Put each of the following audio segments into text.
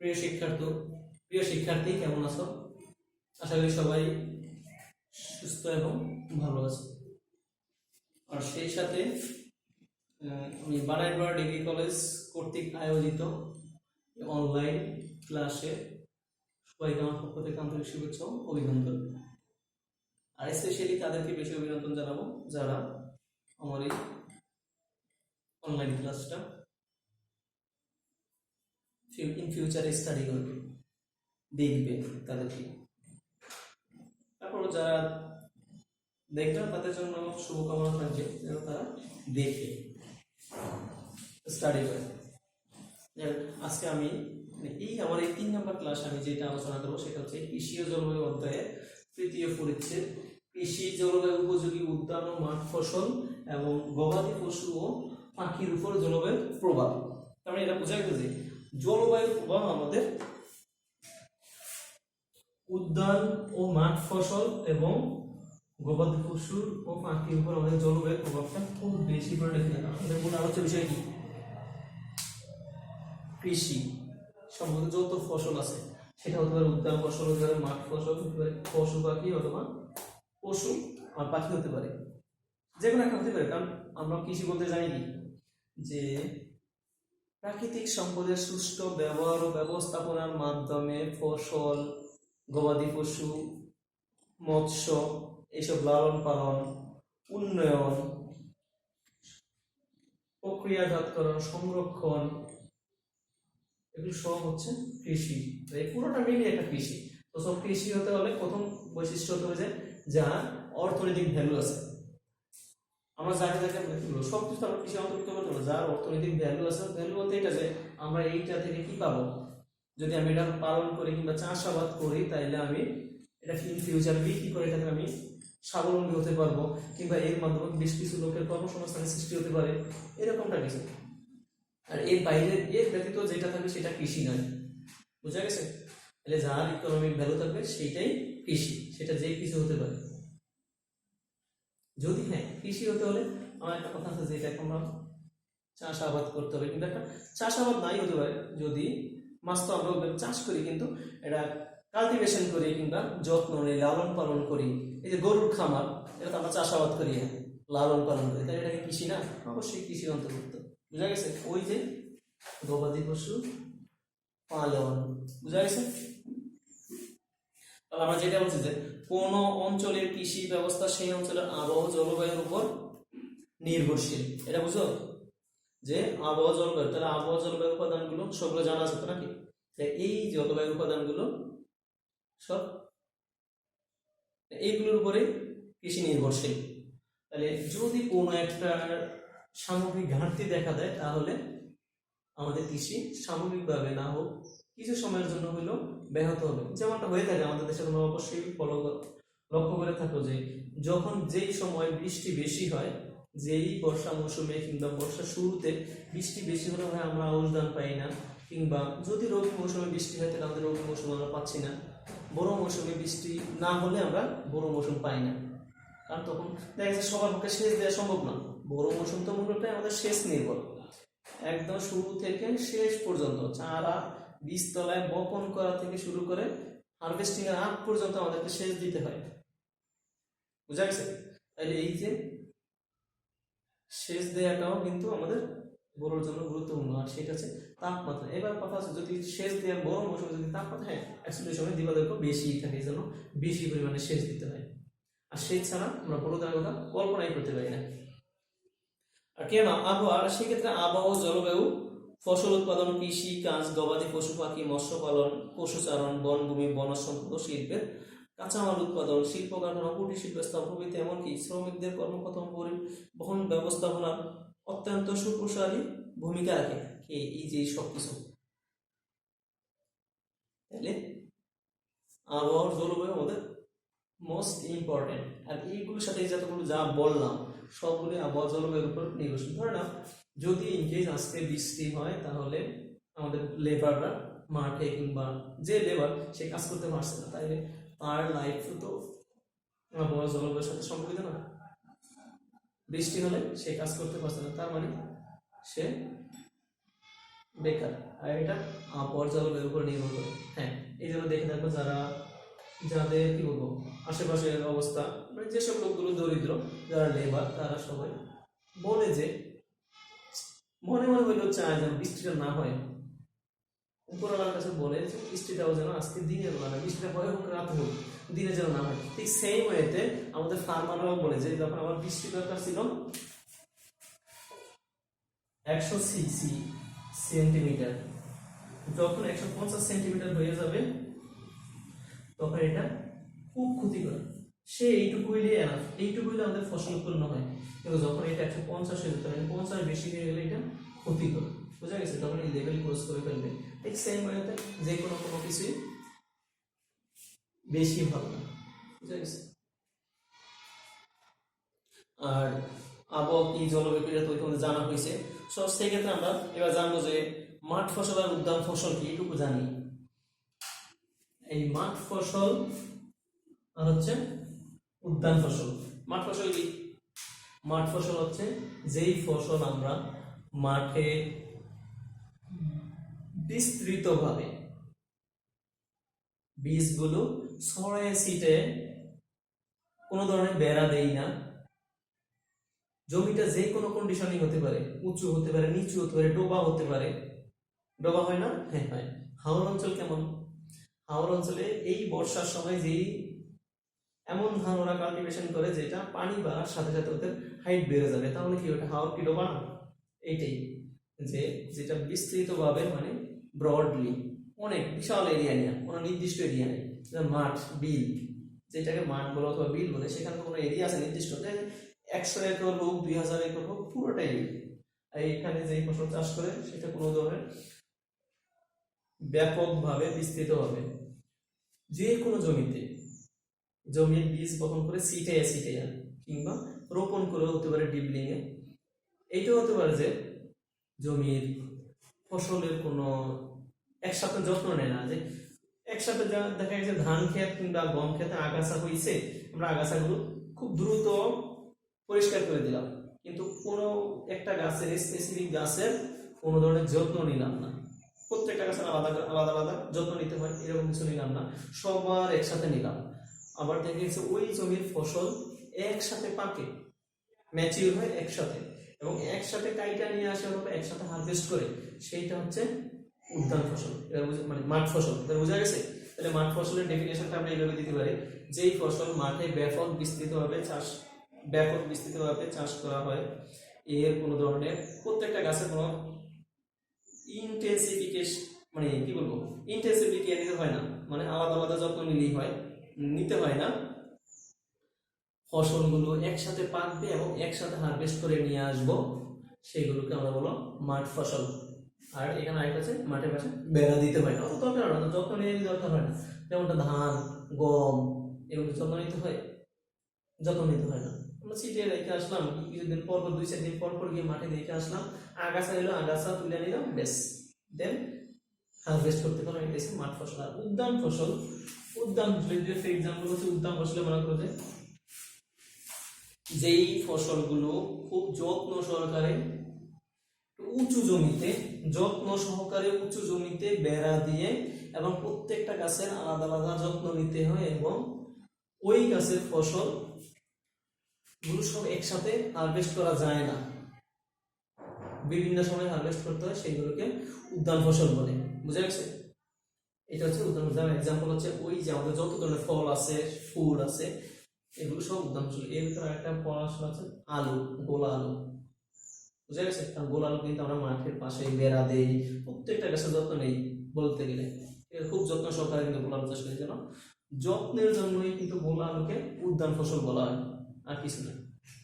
প্রিয় শিক্ষার্থী কেমন আছো? আশা করি সবাই সুস্থ এবং ভালো আছে। আর সেই সাথে আমি বানাইরপাড়া ডিগ্রি কলেজ কর্তৃক আয়োজিত অনলাইন ক্লাসে সবাইকে আমার পক্ষ থেকে আন্তরিক শুভেচ্ছা ও অভিনন্দন। আর স্পেশালি তাদেরকে বেশি অভিনন্দন জানাবো যারা আমার এই অনলাইন ক্লাসটা ইন ফিউচারে স্টাডি করবে, দেখবে তাদেরকে। তারপর যারা দেখবে তাদের জন্য শুভকামনা থাকবে যেন তারা দেখে স্টাডি করে। আজকে আমি আমার এই 3 নম্বর ক্লাস আমি যেটা আলোচনা করবো সেটা হচ্ছে কৃষি ও জলবায়ু অধ্যায়ে তৃতীয় পরিচ্ছেদ কৃষি জলবায়ু উপযোগী উদ্যান ও মাঠ ফসল এবং গবাদি পশু ও পাখির উপর জলবায়ুর প্রভাব। তার মানে এটা বোঝা গেছে যে জলবায়ুর প্রভাব আমাদের উদ্যান ও মাঠ ফসল এবং গবাদি পশু ও পাখির উপর আমাদের জলবায়ুর প্রভাবটা খুব বেশি করে দেখে দেখা। এদের মূল আলোচ্য বিষয় কি? কৃষি সম্বন্ধে যত ফসল আছে সেটা হতে পারে উদ্যান ফসল, হতে পারে মাঠ ফসল, হতে পারে পশু পাখি অথবা পশু আর পাখি হতে পারে, যে কোনো একটা হতে পারে। কারণ আমরা কৃষি বলতে জানি কি যে প্রাকৃতিক সম্পদের সুষ্ঠু ব্যবহার ও ব্যবস্থাপনার মাধ্যমে ফসল, গবাদি পশু, মৎস্য এইসব লালন পালন, উন্নয়ন, প্রক্রিয়াজাতকরণ, সংরক্ষণ, এগুলো সব হচ্ছে কৃষি। এই পুরোটা মিলিয়ে একটা কৃষি। তো সব কৃষি হতে হলে প্রথম বৈশিষ্ট্য হতে হবে যে যার অর্থনৈতিক ভ্যালু আছে। আমরা যাকে যাকে সব কিছু আমরা কৃষি অন্তর্ভুক্ত করতে পারবো। যার অর্থনৈতিক ভ্যালু আছে, ভ্যালু বলতে এটা যে আমরা এইটা থেকে কি পাবো, যদি আমি এটা পালন করি কিংবা চাষাবাদ করি তাইলে আমি এটা ইন ফিউচার বিক্রি করে এটাকে আমি স্বাবলম্বী হতে পারবো, কিংবা এর মাধ্যমে বেশ কিছু লোকের কর্মসংস্থানের সৃষ্টি হতে পারে, এরকমটা কিছু। আর এর বাইরে এর ব্যতীত যেটা থাকবে সেটা কৃষি নয়। বুঝা গেছে? তাহলে যার ইকোনমিক ভ্যালু থাকবে সেইটাই কৃষি, সেটা যে কিছু হতে পারে। যদি কৃষি হতে হলে আমার একটা কথা আছে যে এটাকে আমরা চাষাবাদ করতে হবে, কিন্তু একটা চাষাবাদ নাই হতে পারে যদি মাছ তো আমরা চাষ করি কিন্তু এটা কাল্টিভেশন করি কিংবা যত্ন নেই, লালন পালন করি। এই যে গরুর খামার, এটা তো আমরা চাষাবাদ করি, লালন পালন করি, তাই এটাকে কৃষি না? অবশ্যই কৃষির অন্তর্ভুক্ত। বুঝা গেছে? ওই যে গবাদি পশু পালন, বুঝা গেছে? তাহলে আমরা যেটা বলছি যে কোন অঞ্চলের কৃষি ব্যবস্থা সেই অঞ্চলের আবহাওয়া জলবায়ুর উপর নির্ভরশীল। এটা বুঝো যে আবহাওয়া জলবায়ু, তাহলে আবহাওয়া জলবায়ু উপাদানগুলো সবগুলো জানা আছে তো নাকি? এই জলবায়ু উপাদানগুলো সব এইগুলোর উপরে কৃষি নির্ভরশীল। তাহলে যদি কোনো একটা সামগ্রিক ঘাটতি দেখা দেয় তাহলে আমাদের কৃষি সামগ্রিকভাবে না হোক কিছু সময়ের জন্য হলেও ব্যাহত হবে। যেমনটা হয়ে থাকে আমাদের দেশে, তোমরা অবশ্যই লক্ষ্য করে থাকো যে যখন যেই সময় বৃষ্টি বেশি হয়, যেই বর্ষা মৌসুমে কিংবা বর্ষার শুরুতে বৃষ্টি বেশি হলে হয় আমরা আউশ ধান পাই না, কিংবা যদি রবি মৌসুমে বৃষ্টি হয় তাহলে আমাদের রবি মৌসুম আমরা পাচ্ছি না, বড় মৌসুমে বৃষ্টি না হলে আমরা বড় মৌসুম পাই না। কারণ তখন দেখা যাচ্ছে সবার পক্ষে সেচ দেওয়া সম্ভব না। বড় মৌসুম তো মূলত আমাদের সেচ নির্ভর, একদম শুরু থেকে শেষ পর্যন্ত চারা বীজতলায় বপন করা থেকে শুরু করে হারভেস্টিং এর আগ পর্যন্ত আমাদেরকে সেচ দিতে হয়। বুঝা গেছে? তাহলে এই যে সেচ দেওয়াটাও কিন্তু আমাদের বড়োর জন্য গুরুত্বপূর্ণ। আর সেটা হচ্ছে তাপমাত্রা। এবার কথা আছে যদি সেচ দেওয়ার বড় মৌসুমে যদি তাপমাত্রা অ্যাকচুয়ালি সময় দিবাদেরকে বেশি থাকে, এই জন্য বেশি পরিমাণে সেচ দিতে হয়। আর সেচ ছাড়া আমরা বড় দেওয়ার কথা কল্পনাই করতে পারি না। আর কেন আবহাওয়া, আর সেক্ষেত্রে আবহাওয়া জলবায়ু, ফসল উৎপাদন, কৃষি কাজ, গবাদি পশু পাখি, মৎস্য পালন, পশুচারণ, বনভূমি, বনজ সম্পদ, শিল্পের কাঁচামাল উৎপাদন, শিল্প কারখানা, কুটির শিল্প স্থাপন প্রভৃতি, এমনকি শ্রমিকদের কর্মক্ষম পরিবহন ব্যবস্থাপনার অত্যন্ত সুপ্রসারী ভূমিকা রাখে এই যে সব কিছু। তাহলে আবহাওয়ার জলবায়ু আমাদের মোস্ট ইম্পর্টেন্ট। আর এইগুলোর সাথে যতগুলো যা বললাম সবগুলি আবহাওয়া জলবায়ুর উপর নির্ভরশীল। ধরে নাও যদি ইনকেস আজকে বৃষ্টি হয় তাহলে আমাদের লেবাররা মাঠে কিংবা যে লেবার সে কাজ করতে পারছে না, তাইলে তার লাইফ তো আবহাওয়া জলবায়ুর সাথে সম্পর্কিত না। বৃষ্টি হলে সে কাজ করতে পারছে না, তার মানে সে বেকার, আর এটা আবহাওয়ার জলবায়ুর উপর নির্ভর করে। হ্যাঁ, এই জন্য দেখে থাকো যাদের কি বলবো আশেপাশের অবস্থা, মানে যেসব লোকগুলো দরিদ্র, যারা লেবার, তারা সবাই বলে যে মনে মনে হইলেও চায় যেন বৃষ্টিটা না হয়। উপরওয়ালার কাছে বলে যে বৃষ্টিটাও যেন আজকে দিনের বেলা না, বৃষ্টিটা হয় হোক রাত হোক, দিনে যেন না হয়। ঠিক সেই ওয়েতে আমাদের ফার্মাররাও বলে যে যখন আমার বৃষ্টি দরকার ছিল 100 সেন্টিমিটার, যখন 150 সেন্টিমিটার হয়ে যাবে তখন এটা খুব ক্ষতিকর। সে এইটুকু হইলে এনাফ, এইটুকু হইলে আমাদের ফসল উৎপন্ন হয়। কিন্তু যখন এটা 150 হয়ে যেতে, 50 বেশি হয়ে গেলে এটা ক্ষতিকর, বুঝা গেছে? তখন এই লেভেল ক্রস করে ফেলবে। ঠিক সেম ওয়েতে যে কোনো কিছুই বেশি ভালো না, বুঝা গেছে? আর আবহাওয়া কি, জলবায়ু এটা তো তোমাদের জানা হয়েছে। সো সেক্ষেত্রে আমরা এবার জানবো যে মাঠ ফসল আর উদ্যান ফসল কি, এটুকু জানি। এই মাঠ ফসল আর হচ্ছে উদ্যান ফসল। মাঠ ফসল কি? মাঠ ফসল হচ্ছে যেই ফসল আমরা মাঠে বিস্তৃতভাবে বীজগুলো ছড়ায় ছিটে, কোনো ধরনের বেড়া দেই না। জমিটা যে কোনো কন্ডিশনই হতে পারে, উঁচু হতে পারে, নিচু হতে পারে, ডোবা হতে পারে। ডোবা হয় না? হ্যাঁ হয়। হাওর অঞ্চল কেমন? হাওর অঞ্চলে এই বর্ষার সময় যেই এমন ধান ওরা কাল্টিভেশন করে যেটা পানি বাড়ার সাথে সাথে ওদের হাইট বেড়ে যাবে, তাহলে কি ওটা হাওর কি ডোবা না? এইটাই, যে যেটা বিস্তৃতভাবে মানে ব্রডলি অনেক বিশাল এরিয়া নিয়ে, কোনো নির্দিষ্ট এরিয়া নেই। মাঠ, বিল, যেটাকে মাঠ বলে অথবা বিল বলে, সেখানে কোনো এরিয়া আছে নির্দিষ্ট, 100 একর হোক, 2000 একর হোক, পুরোটাই। আর এখানে যে ফসল চাষ করে সেটা কোনো ধরনের ব্যাপকভাবে বিস্তৃত হবে। যে কোনো জমিতে জমির বীজ বপন করে ছিটাইয়া কিংবা রোপণ করে হতে পারে ডিপলিং এ। এইটাও হতে পারে যে জমির ফসলের কোনো একসাথে যত্ন নেয় না, যে একসাথে দেখা গেছে ধান ক্ষেত কিংবা গম ক্ষেতে আগাছা হয়েছে, আমরা আগাছাগুলো খুব দ্রুত পরিষ্কার করে দিলাম, কিন্তু কোনো একটা গাছের, স্পেসিফিক গাছের কোনো ধরনের যত্ন নিলাম না। প্রত্যেকটা গাছের আলাদা আলাদা আলাদা যত্ন নিতে হয়, এরকম কিছু নিলাম না, সবার একসাথে নিলাম। আবার দেখা গেছে ওই জমির ফসল একসাথে পাকে, ম্যাচিউর হয় একসাথে, এবং একসাথে কাইটা নিয়ে আসে অথবা একসাথে হারভেস্ট করে, সেইটা হচ্ছে উদ্যান ফসল। এবার মানে মাঠ ফসল, এবার বোঝা গেছে? তাহলে মাঠ ফসলের ডেফিনেশনটা আমরা এইভাবে দিতে পারি, যেই ফসল মাঠে ব্যাপক বিস্তৃতভাবে চাষ করা হয়, এর কোনো ধরনের প্রত্যেকটা গাছের কোনো ইন্টেন্সিফিকেশন, মানে কি বলবো, ইন্টেন্সিভলি কেয়ার নিতে হয় না, মানে আলাদা আলাদা যত্ন নিতে হয় না। ফসলগুলো একসাথে পাকবে এবং একসাথে হারভেস্ট করে নিয়ে আসবো, সেগুলোকে আমরা বলো মাঠ ফসল। আর এখানে আরেকটা আছে, মাঠের পাশে বেড়া দিতে হয় না, অত দরকার হয় না, যত্ন নিয়ে দরকার হয় না। যেমনটা ধান, গম, এগুলো যত্ন নিতে হয় না। আমরা ছিটিয়ে রেখে আসলাম, কিছুদিন পর 2-4 দিন পর গিয়ে মাঠে রেখে আসলাম, আগাছা এলো, আগাছা তুলে নিলাম, বেশ, দেন হারভেস্ট করতে পারলাম। এটা হচ্ছে মাঠ ফসল। আর উদ্যান ফসল, এক্সাম্পল হচ্ছে উদ্যান ফসলে মনে করো যে যেই ফসলগুলো খুব যত্ন সহকারে উঁচু জমিতে বেড়া দিয়ে, এবং প্রত্যেকটা গাছের আলাদা আলাদা যত্ন নিতে হয়, এবং ওই গাছের ফসল গুলো সব একসাথে হারভেস্ট করা যায় না, বিভিন্ন সময় হারভেস্ট করতে হয়, সেগুলোকে উদ্যান ফসল বলে। বুঝা গেছে? এটা হচ্ছে উদ্যান ফসল। এক্সাম্পল হচ্ছে ওই যে আমাদের যত ধরনের ফল আছে, ফুল আছে, এগুলো সব উদ্যান ফসল। এর ভিতরে একটা ফসল আছে আলু, গোলা আলু। বুঝা গেছে? কারণ গোলা আলু কিন্তু আমরা মাঠের পাশে বেড়া দেই, প্রত্যেকটা গাছের যত্ন নেই বলতে গেলে, খুব যত্ন সহকারে কিন্তু গোলা আলু চাষ করি, যেন যত্নের জন্যই কিন্তু গোলা আলুকে উদ্যান ফসল বলা হয়, আর কিছু না।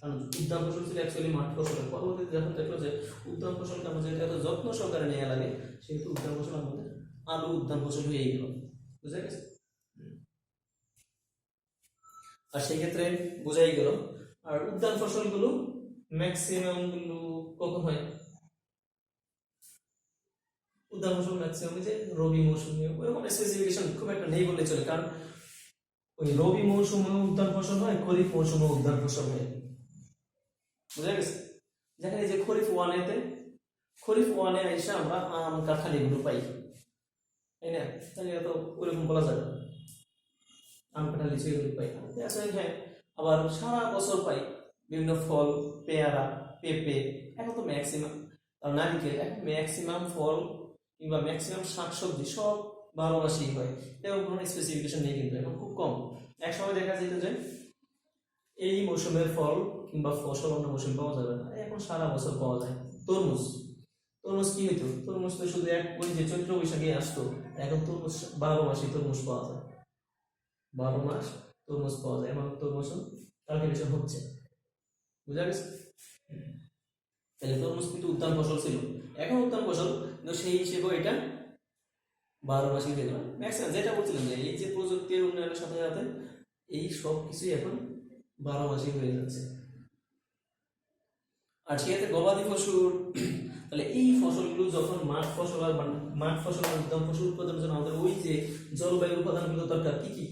কারণ উদ্যান ফসল ছিল অ্যাকচুয়ালি মাঠ ফসলের। পরবর্তীতে যখন দেখলো যে উদ্যান ফসলকে আমাদের এত যত্ন সহকারে নেওয়া লাগে, সেহেতু উদ্যান ফসল আমাদের আলু উদ্যান ফসল হয়ে গেল। বুঝা গেছে? আর সেই ক্ষেত্রে বোঝাই গেল। আর উদ্যান ফসলগুলো ম্যাক্সিমাম গুলো কখন হয়? উদ্যান ফসল ম্যাক্সিমাম যে রবি মৌসুমে, ওরকম স্পেসিফিকেশন খুব একটা নেই বলে চলে, কারণ ওই রবি মৌসুমে উদ্যান ফসল হয়, খরিফ মৌসুমে উদ্যান ফসল হয়। বুঝা গেছে? যেখানে যে খরিফ 1 এতে খরিফ ওয়ানে আইসা আমরা আম কাঁঠাল এগুলো পাই, তাই না? তাহলে তো ওরকম বলা যাবে না, আম কাঁঠাল লিচু এগুলো পাই আসলে। হ্যাঁ, আবার সারা বছর পাই বিভিন্ন ফল, পেয়ারা, পেঁপে, এখন তো ম্যাক্সিমাম নারিকেল, এখন ম্যাক্সিমাম ফল কিংবা ম্যাক্সিমাম শাকসবজি সব 12 মাসেই হয়, এরকম কোনো স্পেসিফিকেশন নেই, কিন্তু এখন খুব কম। এক সময় দেখা যেত যে এই মৌসুমের ফল কিংবা ফসল অন্য মৌসুমে পাওয়া যাবে না, এখন সারা বছর পাওয়া যায়। তরমুজ, তরমুজ কি হইতো, তরমুজ তো শুধু এক ওই যে চৈত্র বৈশাখে আসতো, এখন তরমুজ 12 মাসে তরমুজ পাওয়া যায়, 12 মাস তরমুজ পাওয়া যায়। এখন তরমুজ কাল্টিভেশন হচ্ছে, বুঝা গেছে? তাহলে তরমুজ কিন্তু উদ্যান ফসল ছিল, এখন উদ্যান ফসল, কিন্তু সেই হিসেবে এটা 12 মাসই হয়ে গেল ম্যাক্সিমাম। যেটা বলছিলাম যে এই যে প্রযুক্তির উন্নয়নের সাথে সাথে এই সব কিছুই এখন 12 মাসই হয়ে যাচ্ছে। আর সেক্ষেত্রে গবাদি পশুর, তাহলে এই ফসলগুলো যখন মাঠ ফসল আর মাঠ ফসল আর উদ্যান ফসল উৎপাদনের জন্য আমাদের ওই যে জলবায়ু উপাদানগুলো দরকার, কি কি?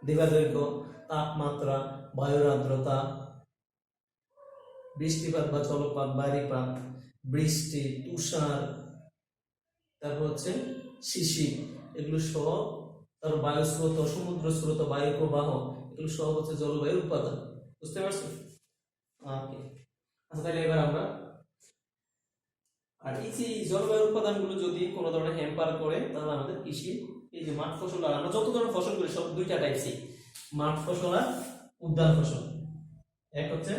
দেবাদৈর্ঘ্য, তাপমাত্রা, বায়ুর আর্দ্রতা, বৃষ্টিপাত বা জলপাত, বায়ুপাত, বৃষ্টি, তুষার, তারপর হচ্ছে শিশির, এগুলো সব, তারপর বায়ু স্রোত, সমুদ্র স্রোত, বায়ু প্রবাহ, এগুলো সব হচ্ছে জলবায়ুর উপাদান। বুঝতে পারছো? ওকে, আচ্ছা তাহলে এবার আমরা, আর এই যে জলবায়ুর উপাদানগুলো যদি কোনো ধরনের হ্যাম্পার করে, তাহলে আমাদের কৃষি এই যে মাঠ ফসল, আর আমরা যত ধরনের ফসল করি সব দুইটা টাইপসই, মাঠ ফসল আর উদ্যান ফসল। এক হচ্ছে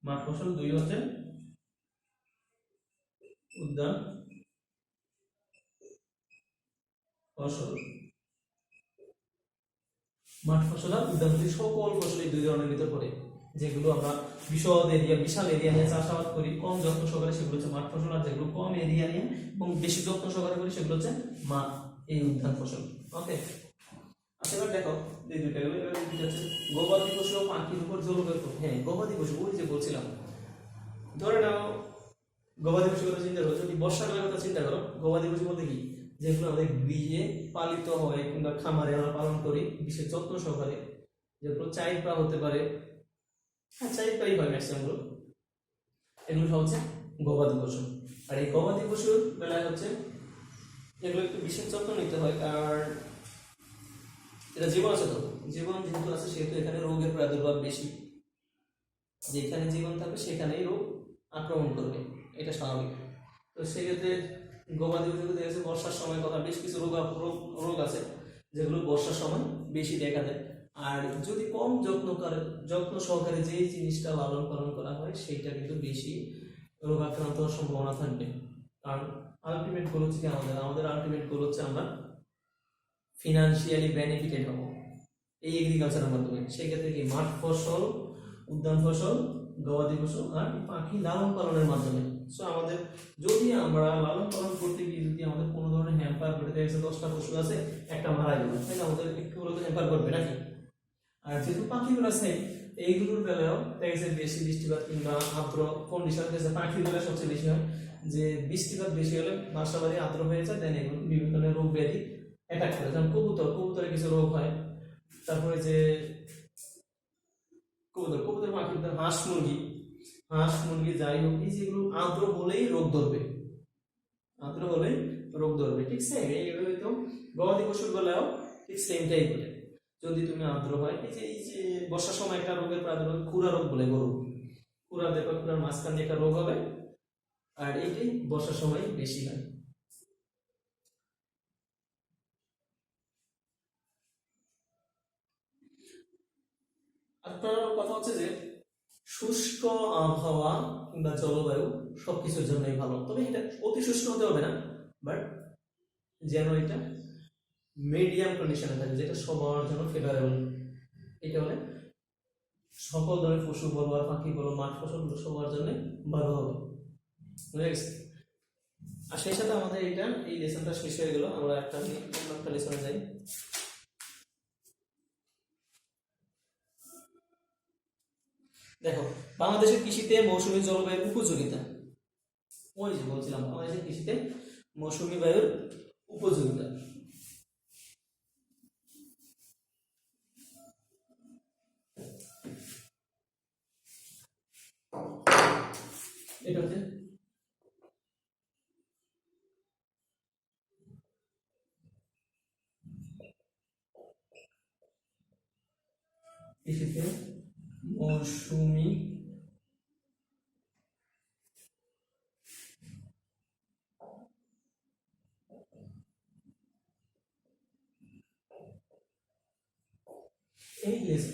মাঠ ফসল, দুই হচ্ছে উদ্যান ফসল। মাঠ ফসল আর উদ্যান ফসল, সকল ফসল এই দুই ধরনের ভিতর পড়ে, যেগুলো আমরা বিশাল এরিয়া নিয়ে চাষাবাদ করি কম যত্ন সহকারে, সেগুলো হচ্ছে মাঠ ফসল। আর যেগুলো কম এরিয়া নিয়ে এবং বেশি যত্ন সহকারে করি, সেগুলো হচ্ছে এই উদ্যান ফসল। ওকে, আচ্ছা এবার দেখো এই দুইটা গেল, এবার দুইটা হচ্ছে গবাদি পশু ও পাখির উপর জলবায়ু। হ্যাঁ, গবাদি পশু, ওই যে বলছিলাম, ধরে নাও গবাদি পশুর কথা চিন্তা করো, যদি বর্ষাকালের কথা চিন্তা করো, গবাদি পশু বলতে কি, যেগুলো আমাদের গৃহে পালিত হয় কিংবা খামারে আমরা পালন করি বিশেষ যত্ন সহকারে, যেগুলো চাইপা হতে পারে, হ্যাঁ চাইপাই হয় ম্যাক্সিমাম গুলো, এগুলো সব হচ্ছে গবাদি পশু। আর এই গবাদি পশুর বেলায় হচ্ছে এগুলো একটু বিশেষ যত্ন নিতে হয়, কারণ এটা জীবন আছে, তো জীবন যেহেতু আছে সেহেতু এখানে রোগের প্রাদুর্ভাব বেশি, যেখানে জীবন থাকবে সেখানেই রোগ আক্রমণ করবে, এটা স্বাভাবিক। তো সেক্ষেত্রে গবাদি পশু দেখা যাচ্ছে বর্ষার সময় কথা, বেশ কিছু রোগ আছে যেগুলো বর্ষার সময় বেশি দেখা দেয়। আর যদি কম যত্ন সহকারে যে জিনিসটা লালন পালন করা হয়, সেইটা কিন্তু বেশি রোগ আক্রান্ত হওয়ার সম্ভাবনা থাকবে। কারণ আলটিমেট গোল হচ্ছে কি, আমাদের আলটিমেট গোল হচ্ছে আমরা ফিনান্সিয়ালি বেনিফিটেড হব এই এগ্রিকালচারের মাধ্যমে। সেক্ষেত্রে কি মাঠ ফসল, উদ্যান ফসল, গবাদি পশু আর পাখি লালন পালনের মাধ্যমে। সো আমাদের যদি আমরা লালন পালন করতে গিয়ে যদি আমাদের কোনো ধরনের হ্যাম্পার করে, দেখা যাচ্ছে 10টা পশু আছে, একটা মারা গেল, তাই না, আমাদের একটু হলে হ্যাম্পার করবে নাকি? আর যেহেতু পাখিগুলো আছে, এইগুলোর বেলাও দেখা যাচ্ছে বেশি বৃষ্টিপাত কিংবা আর্দ্র কন্ডিশন, পাখির বেলা সবচেয়ে বেশি হয় যে বৃষ্টিপাত বেশি হলে বাসা বাড়ি আর্দ্র হয়ে যায়, তাই না, এগুলো বিভিন্ন ধরনের রোগ ব্যাধি অ্যাটাক করে। যেমন কবুতরে কিছু রোগ হয়, তারপরে যে কবুতর পাখি, হাঁস মুরগি যাই হোক, এই যেগুলো আর্দ্র হলেই রোগ ধরবে, ঠিক সেম এইভাবে তো গবাদি পশুর বেলাও ঠিক সেম টাইপের। যদি তুমি আর্দ্র হয়, এই যে বর্ষার সময় একটা রোগের প্রাদুর্ভাব, খুরা রোগ বলে, খুরার মাঝখান দিয়ে একটা রোগ হবে, আর এইটাই বর্ষার সময় বেশি হয়। আপনার কথা হচ্ছে যে শুষ্ক আবহাওয়া কিংবা জলবায়ু সবকিছুর জন্যই ভালো, তবে এটা অতি শুষ্ক হতে হবে না, বাট যেন এটা মিডিয়াম কন্ডিশনে থাকে, যেটা সবার জন্য ফেভারেবল। এটা হলে সকল ধরনের পশু বলো আর পাখি বলো, মাঠ ফসল সবার জন্য ভালো হবে। বুঝে গেছে? আর সেই সাথে আমাদের এই লেসনটা শেষ হয়ে গেল, আমরা একটা লেসনে যাই। দেখো, বাংলাদেশের কৃষিতে মৌসুমী জলবায়ুর উপযোগিতা, ওই যে বলছিলাম বাংলাদেশের কৃষিতে মৌসুমী বায়ুর উপযোগিতা। এটা হচ্ছে কৃষিতে মৌসুমী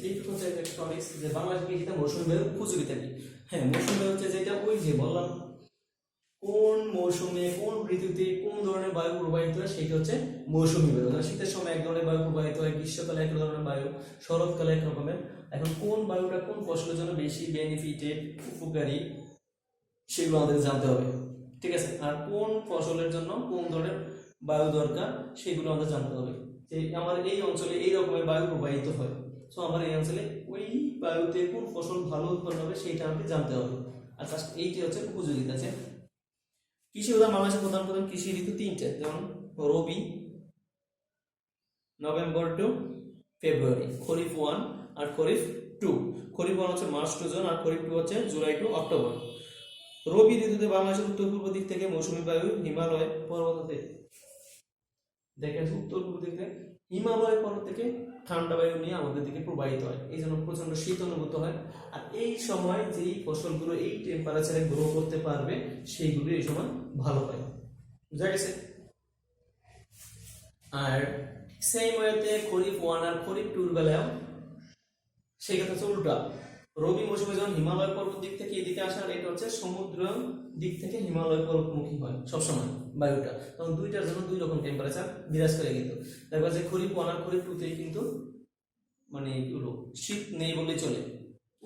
এইটুকু হচ্ছে একটা টপিক যে বাংলাদেশ কৃষিতে মৌসুমী বায়ুর উপযোগিতা কি। হ্যাঁ, মৌসুমী বায়ু হচ্ছে যেটা ওই যে বললাম কোন মৌসুমে কোন ঋতুতে কোন ধরনের বায়ু প্রবাহিত হয় সেটা হচ্ছে মৌসুমী বায়ু। শীতের সময় এক ধরনের বায়ু প্রবাহিত হয়, গ্রীষ্মকালে এক ধরনের বায়ু, শরৎকালে এক রকমের। এখন কোন বায়ুটা কোন ফসলের জন্য বেশি বেনিফিটেড, উপকারী, সেগুলো আমাদের জানতে হবে, ঠিক আছে। আর কোন ফসলের জন্য কোন ধরনের বায়ু দরকার সেগুলো আমাদের জানতে হবে। যে আমার এই অঞ্চলে এই রকমের বায়ু প্রবাহিত হয়, সো আমার এই অঞ্চলে ওই বায়ুতে কোন ফসল ভালো উৎপন্ন হবে সেইটা আমাকে জানতে হবে। আর এইটি হচ্ছে উপযোগিতা। আছে কৃষি উদাহরণ, বাংলাদেশের প্রধান প্রধান কৃষি ঋতু তিনটে, যেমন রবি নভেম্বর টু ফেব্রুয়ারি, খরিফ 1 আর খরিফ 2। খরিফ 1 হচ্ছে মার্চ টু জুন আর খরিফ 2 হচ্ছে জুলাই টু অক্টোবর। রবি ঋতুতে বাংলাদেশের উত্তর পূর্ব দিক থেকে মৌসুমী বায়ু হিমালয় পর্বতে দেখেন, উত্তর পূর্ব দিক থেকে হিমালয় পর্বত থেকে ঠান্ডা বায়ু নিয়ে আমাদের দিকে প্রবাহিত হয়, এই জন্য প্রচন্ড শীত অনুভূত হয়। আর এই সময় যেই ফসলগুলো এই টেম্পারেচারে গ্রো করতে পারবে সেইগুলো এই সময় ভালো হয়, বুঝা গেছে। আর সেম ওয়েতে খরিফ 1 আর খরিফ 2 এর বেলায় সেই কথা হচ্ছে উল্টা। রবি মৌসুমে যখন হিমালয় পর্বত দিক থেকে এদিকে আসে, আর এটা হচ্ছে সমুদ্র দিক থেকে হিমালয় পর্বতমুখী হয় সবসময় বায়ুটা, তখন দুইটার জন্য দুই রকম টেম্পারেচার বিরাজ করে। কিন্তু দেখবা যে খরিফ 1 আর খরিফ 2 তেই কিন্তু মানে শীত নেই বললেই চলে,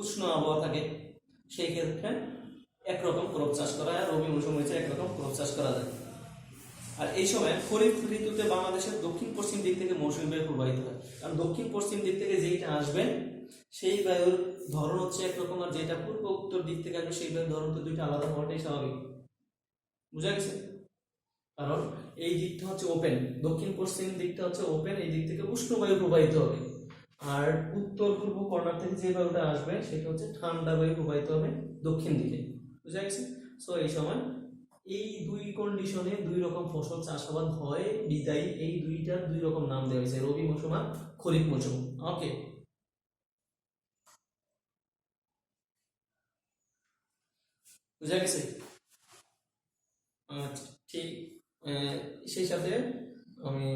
উষ্ণ আবহাওয়া থাকে। সেই ক্ষেত্রে একরকম ক্রপ চাষ করা হয়, রবি মৌসুম হয়েছে একরকম ক্রপ চাষ করা যায়। আর এই সময় খরিফ ঋতুতে বাংলাদেশের দক্ষিণ পশ্চিম দিক থেকে মৌসুমী বায়ু প্রবাহিত হয়, কারণ দক্ষিণ পশ্চিম দিক থেকে যেইটা আসবে সেই বায়ুর ধরন হচ্ছে একরকম, আর যেটা পূর্ব উত্তর দিক থেকে আসবে সেই বায়ুর ধরন তো দুইটা আলাদা হওয়াটাই স্বাভাবিক, বুঝা গেছে। কারণ এই দিকটা হচ্ছে ওপেন, দক্ষিণ পশ্চিম দিকটা হচ্ছে ওপেন, এই দিক থেকে উষ্ণ বায়ু প্রবাহিত হবে। আর উত্তর পূর্ব কর্নার থেকে যে বায়ুটা আসবে সেটা হচ্ছে ঠান্ডা বায়ু প্রবাহিত হবে দক্ষিণ দিকে, বুঝা গেছে। সো এই সময় এই দুই কন্ডিশনে দুই রকম ফসল চাষাবাদ হয়, বিদায়ী এই দুইটার দুই রকম নাম দেওয়া হয়েছে, রবি মৌসুম আর খরিফ মৌসুম। ওকে, বুঝা গেছে। আচ্ছা, ঠিক। সেই সাথে আমি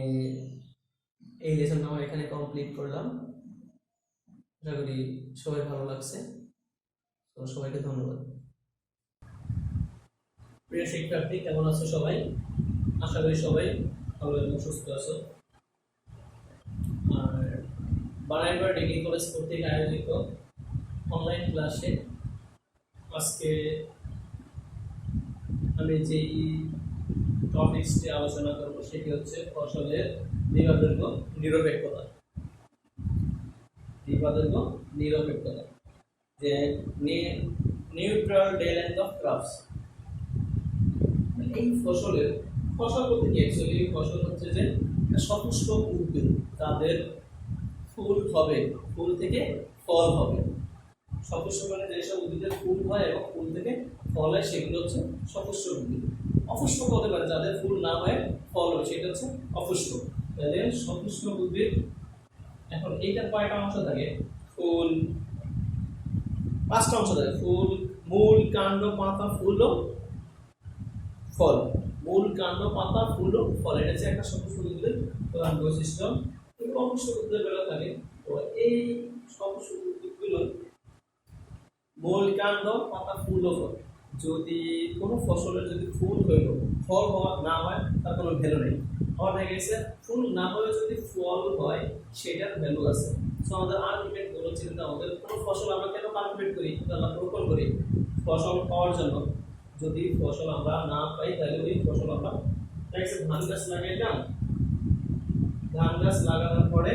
এই লেসনটা আমার এখানে কমপ্লিট করলাম। আশা করি সবাই ভালো লাগছে। তো সবাইকে ধন্যবাদ। প্রিয় শিক্ষার্থী, কেমন আছো সবাই? আশা করি সবাই ভালো এবং সুস্থ আছো। আর বানাইবার ডিগ্রি কলেজ কর্তৃক আয়োজিত অনলাইন ক্লাসে আজকে আমি যেই টপিকসটি আলোচনা করব সেটি হচ্ছে ফসলের নিরপেক্ষ নিরপেক্ষতা। নিরপেক্ষতা, যে neutral day length of crops. এই ফসল বলতে কি, অ্যাকচুয়ালি ফসল হচ্ছে যে সপুষ্পক উদ্ভিদ, তাদের ফুল হবে, ফুল থেকে ফল হবে। সপুষ্পক মানে যেসব উদ্ভিদের ফুল হয় এবং ফুল থেকে ফল হয় সেগুলো হচ্ছে সপুষ্পক উদ্ভিদ। অপুষ্পক হতে পারে, যাদের ফুল না হয় ফল হয় সেটা হচ্ছে অপুষ্পক। তাদের সপুষ্পক উদ্ভিদ। এখন এইটার কয়টা অংশ থাকে? ফুল, 5টা অংশ থাকে। ফুল, মূল, কাণ্ড, পাতা, ফুল ও ফল। মূল, কাণ্ড, পাতা, ফুল ও ফল, এটা হচ্ছে একটা সপুষ্পক উদ্ভিদের প্রধান বৈশিষ্ট্য। কিন্তু অপুষ্পক উদ্ভিদের বেলা থাকে। তো এই সপুষ্পক উদ্ভিদগুলো মূল, কাণ্ড, পাতা, ফুল ও ফল। যদি কোনো ফসলের যদি ফুল হইল, ফল হওয়া না হয় তার কোনো ভ্যালু নেই। আবার দেখা গেছে ফুল না হলে যদি ফল হয় সেটার ভ্যালু আছে। সো আমাদের আলটিমেট গোল হচ্ছে কিন্তু আমাদের কোনো ফসল আমরা কেন কালটিভেট করি, আমরা রোপণ করি ফসল পাওয়ার জন্য। যদি ফসল আমরা না পাই তাহলে ওই ফসল আমরা ধান গাছ লাগাইলাম, ধান গাছ লাগানোর পরে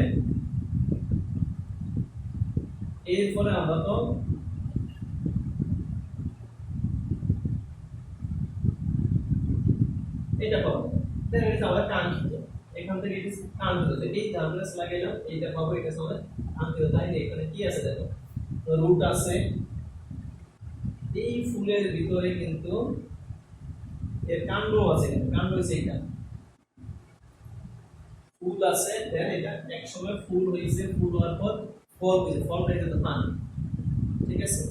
এরপরে আমরা তো এটা পাবো, দেখা গেছে আমরা কাঙ্ক্ষিত, এখান থেকে এটি কাঙ্ক্ষিত, এই ধান গাছ লাগাইলাম এইটা পাবো, এটা আমাদের কাঙ্ক্ষিত। তাই এখানে কি আছে দেখো, রুট আছে, এই ফুলের ভিতরে কিন্তু এর কাণ্ড আছে, কাণ্ড হচ্ছে এটা, ফুল আছে, দেন এটা এক সময় ফুল হয়েছে, ফুল হওয়ার পর ফল হয়েছে, ফলটা কিন্তু পানি, ঠিক আছে।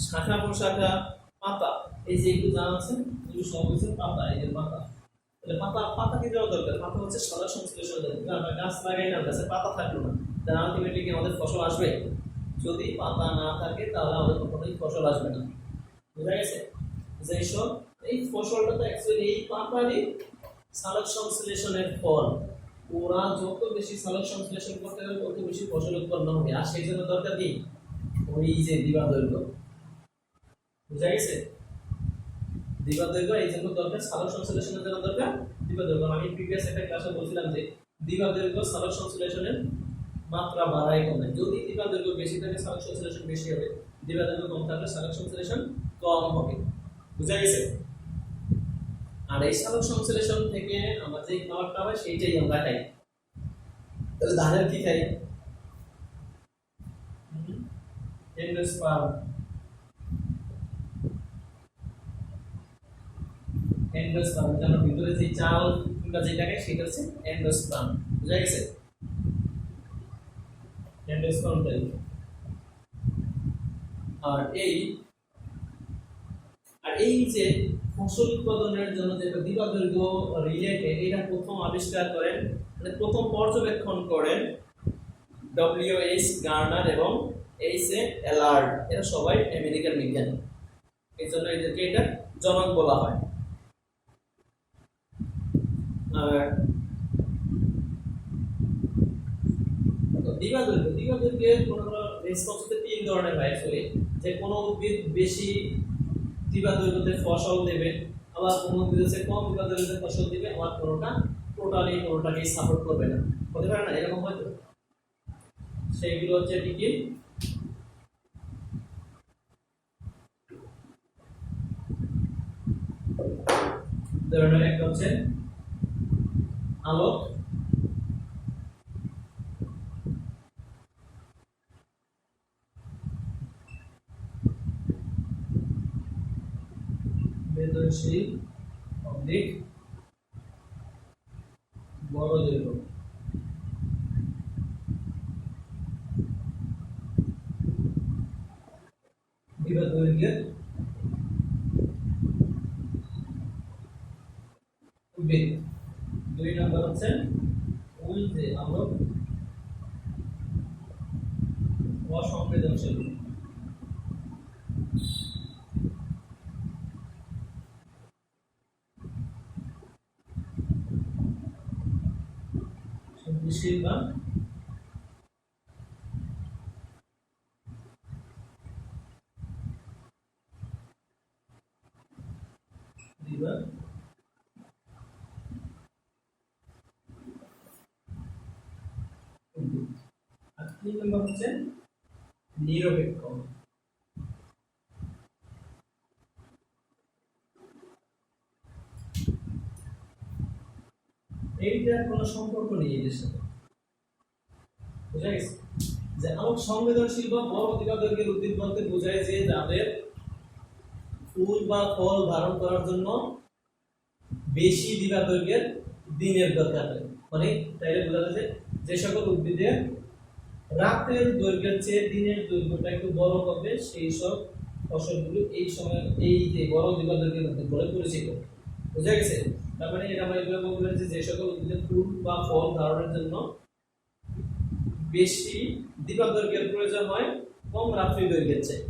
শাখা প্রশাখা, পাতা, এই যে একটু জানা আছে, এগুলো সব হচ্ছে পাতা, এই যে পাতা। তাহলে পাতা, পাতা কি দেওয়া দরকার? পাতা হচ্ছে সালোক সংশ্লেষণ দরকার। আমরা গাছ লাগাই না, গাছে পাতা থাকলো না, তাহলে আলটিমেটলি কি আমাদের ফসল আসবে? যদি পাতা না থাকে তাহলে আমাদের কখনোই ফসল আসবে না। বুঝা গেছে? যেসব এই ফসলটা তো অ্যাকচুয়ালি এই পাতারই সালোক সংশ্লেষণের ফল। ওরা যত বেশি সালোক সংশ্লেষণ করতে হবে তত বেশি ফসল উৎপন্ন হবে, আর সেই জন্য দরকার কি? ওই যে দিবাদৈর্ঘ্য। বুঝা গেছে? দিবাদৈর্ঘ্য এই জন্য দরকার, সালোক সংশ্লেষণের জন্য দরকার দিবাদৈর্ঘ্য। আমি প্রিভিয়াস একটা ক্লাসে বলছিলাম যে দিবাদৈর্ঘ্য সালোক সংশ্লেষণের মাত্রা বাড়ায় কমে। যদি দিবাদৈর্ঘ্য বেশি থাকে সালোক সংশ্লেষণ বেশি হবে, দিবাদৈর্ঘ্য কম থাকলে সালোক সংশ্লেষণ কম হবে। বুঝা গেছে? আর এই সালোক সংশ্লেষণ থেকে আমরা যে খাবারটা হয় সেইটাই আমরা খাই। তাহলে ধানের কি খাই? এন্ডোস্পার্ম, এন্ডোস্পার্ম, যেন ভিতরে যে চাল কিংবা যেটা খাই সেটা হচ্ছে এন্ডোস্পার্ম। বুঝা গেছে? এন্ডোস্পার্মটাই। আর এই যে ফসল উৎপাদনের জন্য যেটা দিবাদৈর্ঘ্য রিলেটেড, এটা প্রথম আবিষ্কার করেন, মানে প্রথম পর্যবেক্ষণ করেন ডব্লিউ.এইচ. গার্নার এবং এইচ.এ. অ্যালার্ড। এরা সবাই আমেরিকান বিজ্ঞানী, এই জন্য এদেরকে এটা জনক বলা হয়। আর দিবাদৈর্ঘ্যের কোনো রেসপন্স হতে তিন ধরনের হয় আসলে, যে কোনো উদ্ভিদ বেশি দিবাদৈর্ঘ্যতে ফসল দেবে, আবার কোনো উদ্ভিদ হচ্ছে কম দিবাদৈর্ঘ্যতে ফসল দিবে, আবার কোনোটা টোটালি কোনোটাকেই সাপোর্ট করবে না। হতে পারে না এরকম হয়তো? সেইগুলো হচ্ছে কি? ধরনের একটা হচ্ছে আলোক, বেদনশীল অবলিক বড় দৈর্ঘ্য। দিবাদৈর্ঘ্যের উদ্ভিদ। দুই নম্বর হচ্ছে ওই যে আলোক অসংবেদনশীল। সংবেদনশীল বা দিবা আর তিন নম্বর হচ্ছে নিরপেক্ষ। এইটার কোনো সম্পর্ক নেই এদের সাথে। বুঝা গেছে? যে আলোক সংবেদনশীল বা বড় দিবাদৈর্ঘ্যের উদ্ভিদ বলতে বোঝায় যে যাদের ফুল বা ফল ধারণ করার জন্য বেশি দিবাদৈর্ঘ্যের দিনের দরকার হয়। মানে তাইলে বোঝা যাচ্ছে যে সকল উদ্ভিদের রাতের দৈর্ঘ্যের চেয়ে দিনের দৈর্ঘ্যটা একটু বড় হবে, সেই সব ফসলগুলো এই সময় এই যে বড় দিবাদৈর্ঘ্যের উদ্ভিদ বলে পরিচিত। বুঝা গেছে? তার মানে এটা আমরা এগুলো বলতে পারি যে সকল উদ্ভিদের ফুল বা ফল ধারণের জন্য বেশি দিবাদৈর্ঘ্যের প্রয়োজন হয় কম রাত্রি দৈর্ঘ্যের চেয়ে।